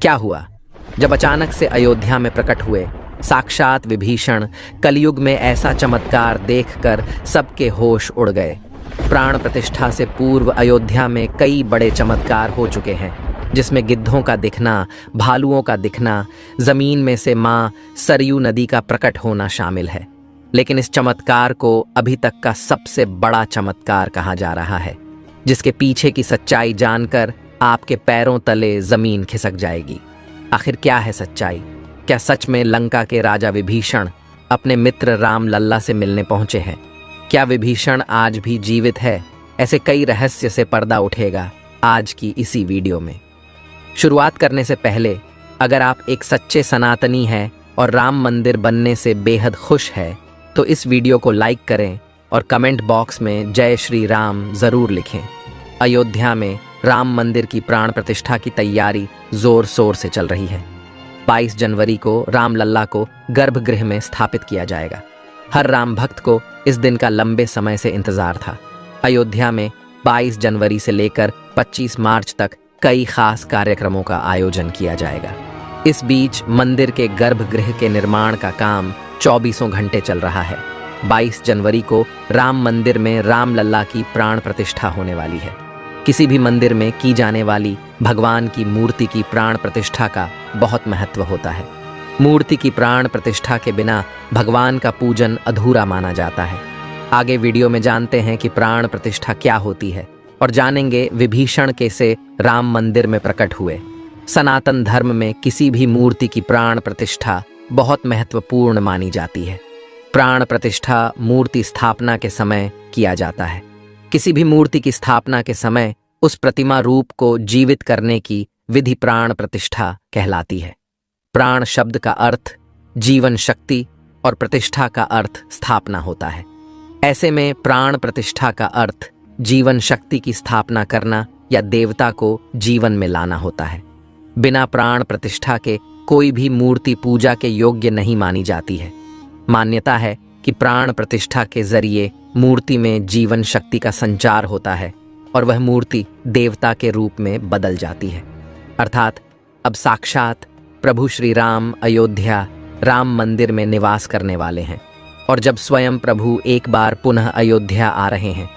क्या हुआ जब अचानक से अयोध्या में प्रकट हुए साक्षात विभीषण। कलयुग में ऐसा चमत्कार देखकर सबके होश उड़ गए। प्राण प्रतिष्ठा से पूर्व अयोध्या में कई बड़े चमत्कार हो चुके हैं, जिसमें गिद्धों का दिखना, भालुओं का दिखना, जमीन में से मां सरयू नदी का प्रकट होना शामिल है। लेकिन इस चमत्कार को अभी तक का सबसे बड़ा चमत्कार कहा जा रहा है, जिसके पीछे की सच्चाई जानकर आपके पैरों तले जमीन खिसक जाएगी। आखिर क्या है सच्चाई? क्या सच में लंका के राजा विभीषण अपने मित्र राम लल्ला से मिलने पहुंचे हैं? क्या विभीषण आज भी जीवित है? ऐसे कई रहस्य से पर्दा उठेगा आज की इसी वीडियो में। शुरुआत करने से पहले अगर आप एक सच्चे सनातनी हैं और राम मंदिर बनने से बेहद खुश है तो इस वीडियो को लाइक करें और कमेंट बॉक्स में जय श्री राम ज़रूर लिखें। अयोध्या में राम मंदिर की प्राण प्रतिष्ठा की तैयारी जोर शोर से चल रही है। 22 जनवरी को राम लल्ला को गर्भगृह में स्थापित किया जाएगा। हर राम भक्त को इस दिन का लंबे समय से इंतजार था। अयोध्या में 22 जनवरी से लेकर 25 मार्च तक कई खास कार्यक्रमों का आयोजन किया जाएगा। इस बीच मंदिर के गर्भगृह के निर्माण का काम 24 घंटे चल रहा है। 22 जनवरी को राम मंदिर में राम लल्ला की प्राण प्रतिष्ठा होने वाली है। किसी भी मंदिर में की जाने वाली भगवान की मूर्ति की प्राण प्रतिष्ठा का बहुत महत्व होता है। मूर्ति की प्राण प्रतिष्ठा के बिना भगवान का पूजन अधूरा माना जाता है। आगे वीडियो में जानते हैं कि प्राण प्रतिष्ठा क्या होती है और जानेंगे विभीषण कैसे राम मंदिर में प्रकट हुए। सनातन धर्म में किसी भी मूर्ति की प्राण प्रतिष्ठा बहुत महत्वपूर्ण मानी जाती है। प्राण प्रतिष्ठा मूर्ति स्थापना के समय किया जाता है। किसी भी मूर्ति की स्थापना के समय उस प्रतिमा रूप को जीवित करने की विधि प्राण प्रतिष्ठा कहलाती है। प्राण शब्द का अर्थ जीवन शक्ति और प्रतिष्ठा का अर्थ स्थापना होता है। ऐसे में प्राण प्रतिष्ठा का अर्थ जीवन शक्ति की स्थापना करना या देवता को जीवन में लाना होता है। बिना प्राण प्रतिष्ठा के कोई भी मूर्ति पूजा के योग्य नहीं मानी जाती है। मान्यता है कि प्राण प्रतिष्ठा के जरिए मूर्ति में जीवन शक्ति का संचार होता है और वह मूर्ति देवता के रूप में बदल जाती है। अर्थात अब साक्षात प्रभु श्री राम अयोध्या राम मंदिर में निवास करने वाले हैं। और जब स्वयं प्रभु एक बार पुनः अयोध्या आ रहे हैं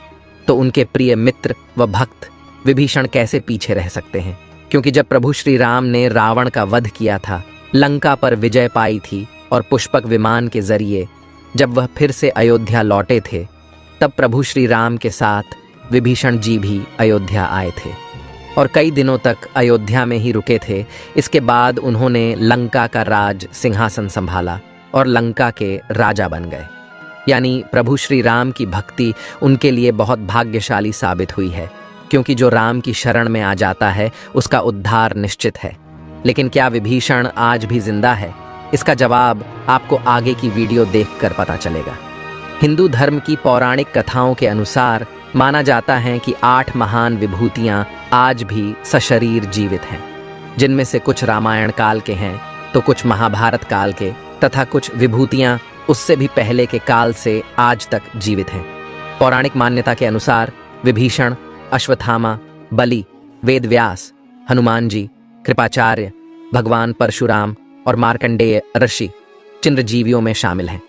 तो उनके प्रिय मित्र व भक्त विभीषण कैसे पीछे रह सकते हैं? क्योंकि जब प्रभु श्री राम ने रावण का वध किया था, लंका पर विजय पाई थी और पुष्पक विमान के जरिए जब वह फिर से अयोध्या लौटे थे, तब प्रभु श्री राम के साथ विभीषण जी भी अयोध्या आए थे और कई दिनों तक अयोध्या में ही रुके थे। इसके बाद उन्होंने लंका का राज सिंहासन संभाला और लंका के राजा बन गए। यानी प्रभु श्री राम की भक्ति उनके लिए बहुत भाग्यशाली साबित हुई है, क्योंकि जो राम की शरण में आ जाता है उसका उद्धार निश्चित है। लेकिन क्या विभीषण आज भी जिंदा है? इसका जवाब आपको आगे की वीडियो देखकर पता चलेगा। हिंदू धर्म की पौराणिक कथाओं के अनुसार माना जाता है कि 8 महान विभूतियां आज भी सशरीर जीवित हैं, जिनमें से कुछ रामायण काल के हैं तो कुछ महाभारत काल के, तथा कुछ विभूतियां उससे भी पहले के काल से आज तक जीवित हैं। पौराणिक मान्यता के अनुसार विभीषण, अश्वत्थामा, बलि, वेदव्यास, हनुमान जी, कृपाचार्य, भगवान परशुराम और मार्कंडेय ऋषि चिरंजीवियों में शामिल हैं।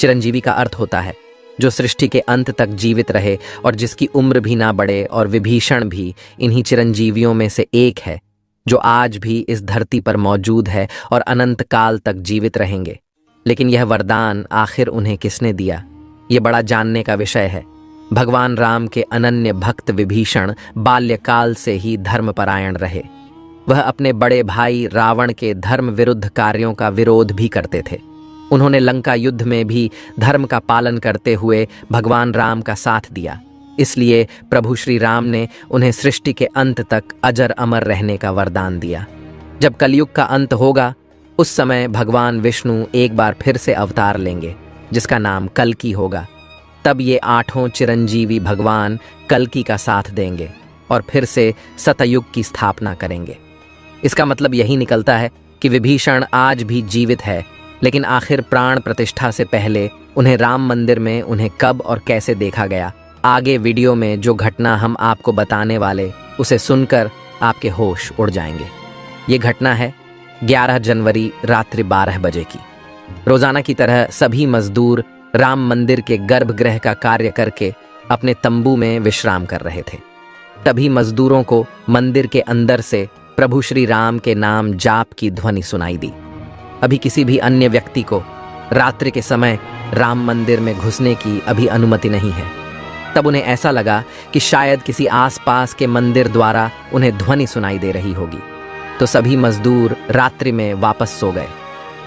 चिरंजीवी का अर्थ होता है जो सृष्टि के अंत तक जीवित रहे और जिसकी उम्र भी ना बढ़े, और विभीषण भी इन्हीं चिरंजीवियों में से एक है जो आज भी इस धरती पर मौजूद है और अनंत काल तक जीवित रहेंगे। लेकिन यह वरदान आखिर उन्हें किसने दिया, ये बड़ा जानने का विषय है। भगवान राम के अनन्य भक्त विभीषण बाल्यकाल से ही धर्मपरायण रहे। वह अपने बड़े भाई रावण के धर्म विरुद्ध कार्यों का विरोध भी करते थे। उन्होंने लंका युद्ध में भी धर्म का पालन करते हुए भगवान राम का साथ दिया। इसलिए प्रभु श्री राम ने उन्हें सृष्टि के अंत तक अजर अमर रहने का वरदान दिया। जब कलयुग का अंत होगा उस समय भगवान विष्णु एक बार फिर से अवतार लेंगे, जिसका नाम कल्कि होगा। तब ये 8 चिरंजीवी भगवान कल्कि का साथ देंगे और फिर से सतयुग की स्थापना करेंगे। इसका मतलब यही निकलता है कि विभीषण आज भी जीवित है, लेकिन आखिर प्राण प्रतिष्ठा से पहले उन्हें राम मंदिर में उन्हें कब और कैसे देखा गया, आगे वीडियो में जो घटना हम आपको बताने वाले उसे सुनकर आपके होश उड़ जाएंगे। ये घटना है 11 जनवरी रात्रि 12 बजे की। रोजाना की तरह सभी मजदूर राम मंदिर के गर्भगृह का कार्य करके अपने तंबू में विश्राम कर रहे थे। तभी मजदूरों को मंदिर के अंदर से प्रभु श्री राम के नाम जाप की ध्वनि सुनाई दी। अभी किसी भी अन्य व्यक्ति को रात्रि के समय राम मंदिर में घुसने की अभी अनुमति नहीं है। तब उन्हें ऐसा लगा कि शायद किसी आसपास के मंदिर द्वारा उन्हें ध्वनि सुनाई दे रही होगी, तो सभी मजदूर रात्रि में वापस सो गए।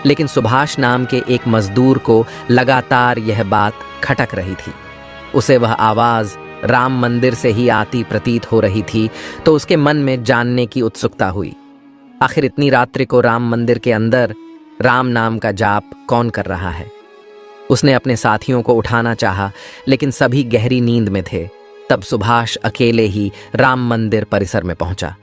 लेकिन सुभाष नाम के एक मजदूर को लगातार यह बात खटक रही थी। उसे वह आवाज राम मंदिर से ही आती प्रतीत हो रही थी, तो उसके मन में जानने की उत्सुकता हुई। आखिर इतनी रात्रि को राम मंदिर के अंदर राम नाम का जाप कौन कर रहा है? उसने अपने साथियों को उठाना चाहा, लेकिन सभी गहरी नींद में थे। तब सुभाष अकेले ही राम मंदिर परिसर में पहुंचा।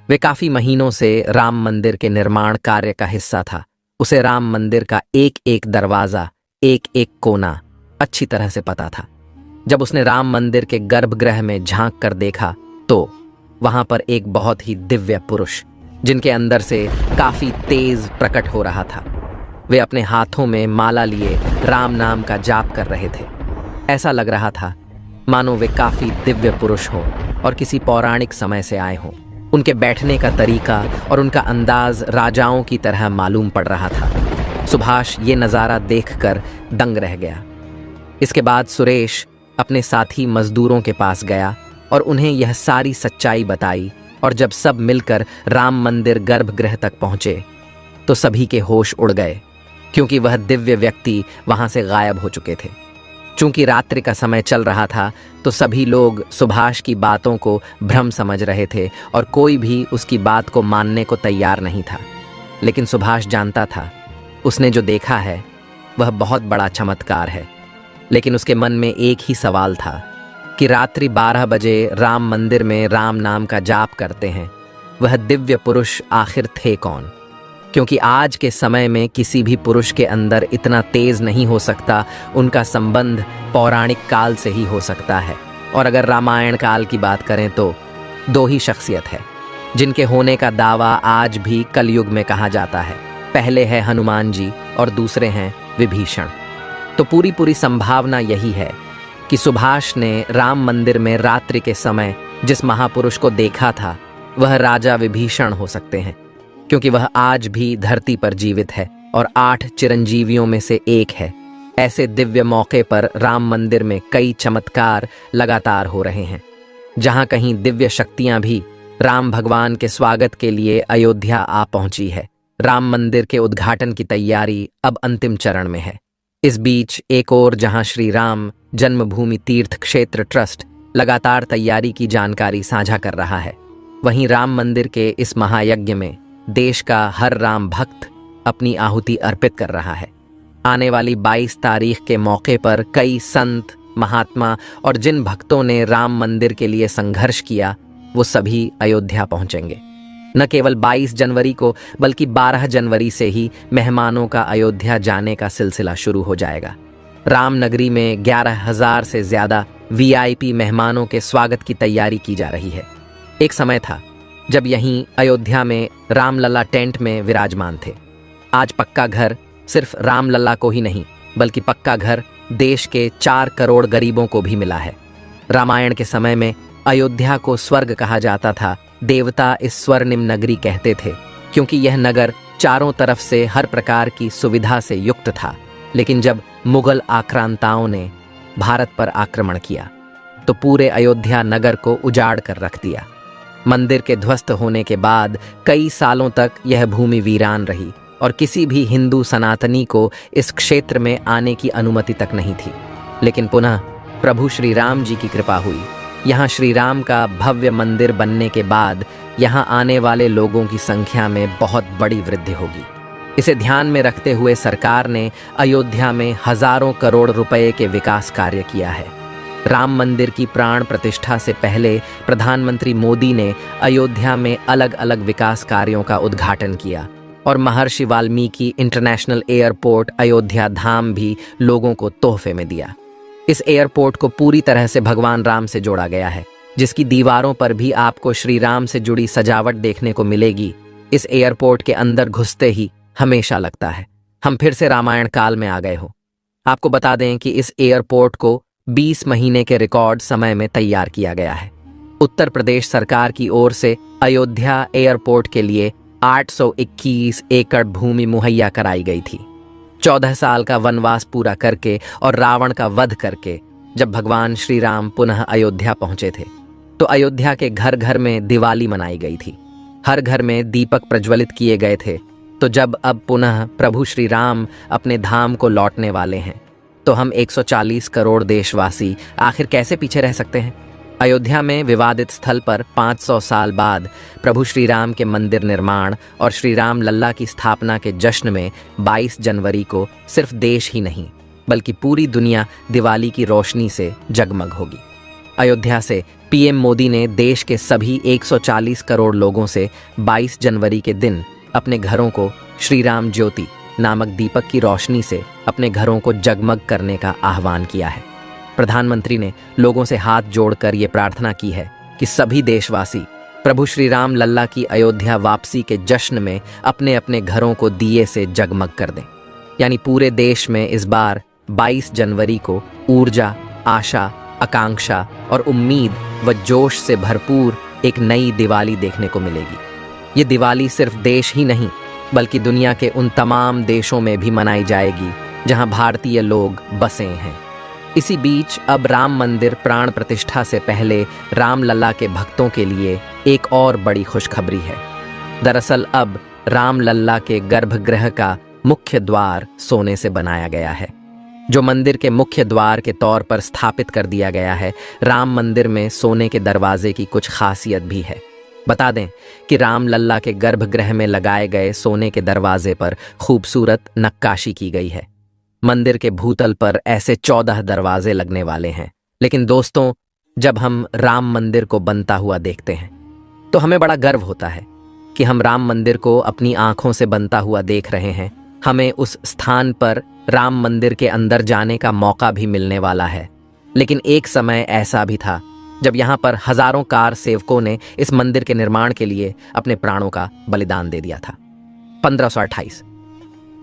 वे काफी महीनों से राम मंदिर के निर्माण कार्य का हिस्सा था। उसे राम मंदिर का एक एक दरवाजा, एक एक कोना अच्छी तरह से पता था। जब उसने राम मंदिर के गर्भगृह में झांक कर देखा तो वहां पर एक बहुत ही दिव्य पुरुष, जिनके अंदर से काफी तेज प्रकट हो रहा था। वे अपने हाथों में माला लिए राम नाम का जाप कर रहे थे। ऐसा लग रहा था मानो वे काफी दिव्य पुरुष हों और किसी पौराणिक समय से आए हों। उनके बैठने का तरीका और उनका अंदाज राजाओं की तरह मालूम पड़ रहा था। सुभाष ये नज़ारा देखकर दंग रह गया। इसके बाद सुरेश अपने साथी मजदूरों के पास गया और उन्हें यह सारी सच्चाई बताई। और जब सब मिलकर राम मंदिर गर्भगृह तक पहुंचे तो सभी के होश उड़ गए, क्योंकि वह दिव्य व्यक्ति वहां से गायब हो चुके थे। चूंकि रात्रि का समय चल रहा था तो सभी लोग सुभाष की बातों को भ्रम समझ रहे थे और कोई भी उसकी बात को मानने को तैयार नहीं था। लेकिन सुभाष जानता था उसने जो देखा है वह बहुत बड़ा चमत्कार है। लेकिन उसके मन में एक ही सवाल था कि रात्रि 12 बजे राम मंदिर में राम नाम का जाप करते हैं वह दिव्य पुरुष आखिर थे कौन? क्योंकि आज के समय में किसी भी पुरुष के अंदर इतना तेज नहीं हो सकता। उनका संबंध पौराणिक काल से ही हो सकता है। और अगर रामायण काल की बात करें तो 2 ही शख्सियत है जिनके होने का दावा आज भी कलयुग में कहा जाता है। पहले है हनुमान जी और दूसरे हैं विभीषण। तो पूरी संभावना यही है कि सुभाष ने राम मंदिर में रात्रि के समय जिस महापुरुष को देखा था वह राजा विभीषण हो सकते हैं, क्योंकि वह आज भी धरती पर जीवित है और 8 चिरंजीवियों में से एक है। ऐसे दिव्य मौके पर राम मंदिर में कई चमत्कार लगातार हो रहे हैं। जहां कहीं दिव्य शक्तियां भी राम भगवान के स्वागत के लिए अयोध्या आ पहुंची है। राम मंदिर के उद्घाटन की तैयारी अब अंतिम चरण में है। इस बीच एक और जहां श्री राम जन्मभूमि तीर्थ क्षेत्र ट्रस्ट लगातार तैयारी की जानकारी साझा कर रहा है, वहीं राम मंदिर के इस महायज्ञ में देश का हर राम भक्त अपनी आहुति अर्पित कर रहा है। आने वाली 22 तारीख के मौके पर कई संत, महात्मा और जिन भक्तों ने राम मंदिर के लिए संघर्ष किया वो सभी अयोध्या पहुंचेंगे। न केवल 22 जनवरी को बल्कि 12 जनवरी से ही मेहमानों का अयोध्या जाने का सिलसिला शुरू हो जाएगा। राम नगरी में 11,000 से ज्यादा VIP मेहमानों के स्वागत की तैयारी की जा रही है। एक समय था जब यहीं अयोध्या में रामलला टेंट में विराजमान थे। आज पक्का घर सिर्फ रामलला को ही नहीं बल्कि पक्का घर देश के 4 करोड़ गरीबों को भी मिला है। रामायण के समय में अयोध्या को स्वर्ग कहा जाता था। देवता इस स्वर्णिम नगरी कहते थे, क्योंकि यह नगर चारों तरफ से हर प्रकार की सुविधा से युक्त था। लेकिन जब मुगल आक्रांताओं ने भारत पर आक्रमण किया तो पूरे अयोध्या नगर को उजाड़ कर रख दिया। मंदिर के ध्वस्त होने के बाद कई सालों तक यह भूमि वीरान रही और किसी भी हिंदू सनातनी को इस क्षेत्र में आने की अनुमति तक नहीं थी। लेकिन पुनः प्रभु श्री राम जी की कृपा हुई। यहाँ श्री राम का भव्य मंदिर बनने के बाद यहाँ आने वाले लोगों की संख्या में बहुत बड़ी वृद्धि होगी। इसे ध्यान में रखते हुए सरकार ने अयोध्या में हजारों करोड़ रुपए के विकास कार्य किया है। राम मंदिर की प्राण प्रतिष्ठा से पहले प्रधानमंत्री मोदी ने अयोध्या में अलग अलग विकास कार्यों का उद्घाटन किया और महर्षि वाल्मीकि इंटरनेशनल एयरपोर्ट अयोध्या धाम भी लोगों को तोहफे में दिया। इस एयरपोर्ट को पूरी तरह से भगवान राम से जोड़ा गया है, जिसकी दीवारों पर भी आपको श्री राम से जुड़ी सजावट देखने को मिलेगी। इस एयरपोर्ट के अंदर घुसते ही हमेशा लगता है हम फिर से रामायण काल में आ गए हो। आपको बता दें कि इस एयरपोर्ट को 20 महीने के रिकॉर्ड समय में तैयार किया गया है। उत्तर प्रदेश सरकार की ओर से अयोध्या एयरपोर्ट के लिए 821 एकड़ भूमि मुहैया कराई गई थी। 14 साल का वनवास पूरा करके और रावण का वध करके जब भगवान श्री राम पुनः अयोध्या पहुंचे थे तो अयोध्या के घर घर में दिवाली मनाई गई थी। हर घर में दीपक प्रज्वलित किए गए थे। तो जब अब पुनः प्रभु श्री राम अपने धाम को लौटने वाले हैं तो हम 140 करोड़ देशवासी आखिर कैसे पीछे रह सकते हैं। अयोध्या में विवादित स्थल पर 500 साल बाद प्रभु श्री राम के मंदिर निर्माण और श्री राम लल्ला की स्थापना के जश्न में 22 जनवरी को सिर्फ देश ही नहीं बल्कि पूरी दुनिया दिवाली की रोशनी से जगमग होगी। अयोध्या से पीएम मोदी ने देश के सभी 140 करोड़ लोगों से 22 जनवरी के दिन अपने घरों को श्री राम ज्योति नामक दीपक की रोशनी से अपने घरों को जगमग करने का आह्वान किया है। प्रधानमंत्री ने लोगों से हाथ जोड़कर ये प्रार्थना की है कि सभी देशवासी प्रभु श्री राम लल्ला की अयोध्या वापसी के जश्न में अपने अपने घरों को दिए से जगमग कर दें। यानी पूरे देश में इस बार 22 जनवरी को ऊर्जा, आशा, आकांक्षा और उम्मीद व जोश से भरपूर एक नई दिवाली देखने को मिलेगी। ये दिवाली सिर्फ देश ही नहीं बल्कि दुनिया के उन तमाम देशों में भी मनाई जाएगी जहां भारतीय लोग बसे हैं। इसी बीच अब राम मंदिर प्राण प्रतिष्ठा से पहले राम लल्ला के भक्तों के लिए एक और बड़ी खुशखबरी है। दरअसल अब राम लल्ला के गर्भगृह का मुख्य द्वार सोने से बनाया गया है। जो मंदिर के मुख्य द्वार के तौर पर स्थापित कर दिया गया है, राम मंदिर में सोने के दरवाजे की कुछ खासियत भी है। बता दें कि राम लल्ला के गर्भगृह में लगाए गए सोने के दरवाजे पर खूबसूरत नक्काशी की गई है। मंदिर के भूतल पर ऐसे 14 दरवाजे लगने वाले हैं। लेकिन दोस्तों, जब हम राम मंदिर को बनता हुआ देखते हैं तो हमें बड़ा गर्व होता है कि हम राम मंदिर को अपनी आंखों से बनता हुआ देख रहे हैं। हमें उस स्थान पर राम मंदिर के अंदर जाने का मौका भी मिलने वाला है। लेकिन एक समय ऐसा भी था जब यहाँ पर हजारों कार सेवकों ने इस मंदिर के निर्माण के लिए अपने प्राणों का बलिदान दे दिया था। 1528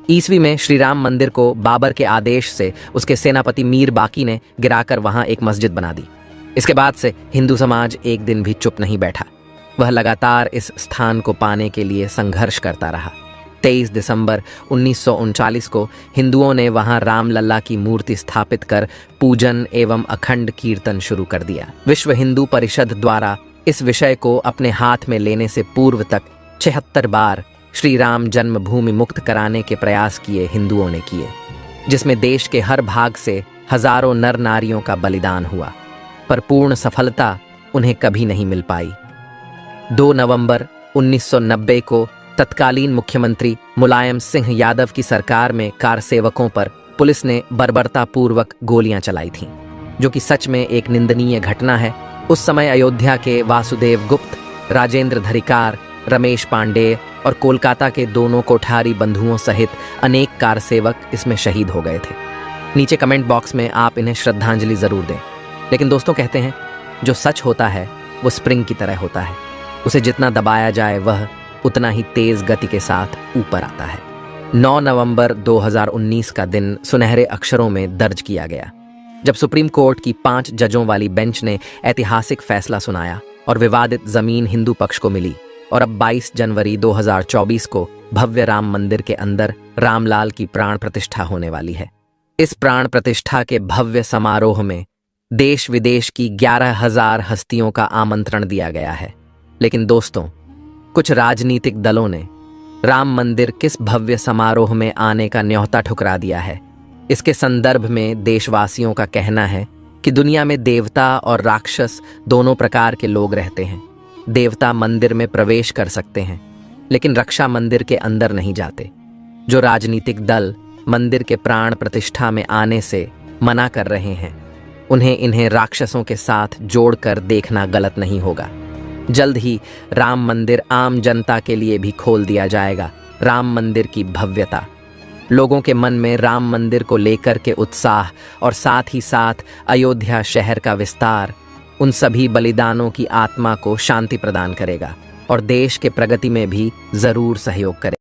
ईस्वी में श्री राम मंदिर को बाबर के आदेश से उसके सेनापति मीर बाकी ने गिराकर वहां एक मस्जिद बना दी। इसके बाद से हिंदू समाज एक दिन भी चुप नहीं बैठा। वह लगातार इस स्थान को पाने के लिए संघर्ष करता रहा। 23 दिसंबर 1939 को हिंदुओं ने वहां रामलल्ला की मूर्ति स्थापित कर पूजन एवं अखंड कीर्तन शुरू कर दिया। विश्व हिंदू परिषद द्वारा इस विषय को अपने हाथ में लेने से पूर्व तक 76 बार श्री राम जन्मभूमि मुक्त कराने के प्रयास किए हिंदुओं ने किए, जिसमें देश के हर भाग से हजारों नर नारियों का बलिदान हुआ, पर पूर्ण सफलता उन्हें कभी नहीं मिल पाई। 2 नवंबर 1990 को तत्कालीन मुख्यमंत्री मुलायम सिंह यादव की सरकार में कार सेवकों पर पुलिस ने बर्बरतापूर्वक गोलियां चलाई थीं, जो कि सच में एक निंदनीय घटना है। उस समय अयोध्या के वासुदेव गुप्त, राजेंद्र धरिकार, रमेश पांडेय और कोलकाता के दोनों कोठारी बंधुओं सहित अनेक कार सेवक इसमें शहीद हो गए थे। नीचे कमेंट बॉक्स में आप इन्हें श्रद्धांजलि जरूर दें। लेकिन दोस्तों, कहते हैं जो सच होता है वो स्प्रिंग की तरह होता है, उसे जितना दबाया जाए वह उतना ही तेज गति के साथ ऊपर आता है। 9 नवंबर 2019 का दिन सुनहरे अक्षरों में दर्ज किया गया, जब सुप्रीम कोर्ट की 5 जजों वाली बेंच ने ऐतिहासिक फैसला सुनाया और विवादित जमीन हिंदू पक्ष को मिली। और अब 22 जनवरी 2024 को भव्य राम मंदिर के अंदर रामलाल की प्राण प्रतिष्ठा होने वाली है। इस प्राण प्रतिष्ठा के भव्य समारोह में देश विदेश की 11,000 हस्तियों का आमंत्रण दिया गया है। लेकिन दोस्तों, कुछ राजनीतिक दलों ने राम मंदिर किस भव्य समारोह में आने का न्योता ठुकरा दिया है। इसके संदर्भ में देशवासियों का कहना है कि दुनिया में देवता और राक्षस दोनों प्रकार के लोग रहते हैं। देवता मंदिर में प्रवेश कर सकते हैं, लेकिन रक्षा मंदिर के अंदर नहीं जाते। जो राजनीतिक दल मंदिर के प्राण प्रतिष्ठा में आने से मना कर रहे हैं, उन्हें इन्हें राक्षसों के साथ जोड़कर देखना गलत नहीं होगा। जल्द ही राम मंदिर आम जनता के लिए भी खोल दिया जाएगा। राम मंदिर की भव्यता, लोगों के मन में राम मंदिर को लेकर के उत्साह और साथ ही साथ अयोध्या शहर का विस्तार उन सभी बलिदानों की आत्मा को शांति प्रदान करेगा और देश के प्रगति में भी जरूर सहयोग करें।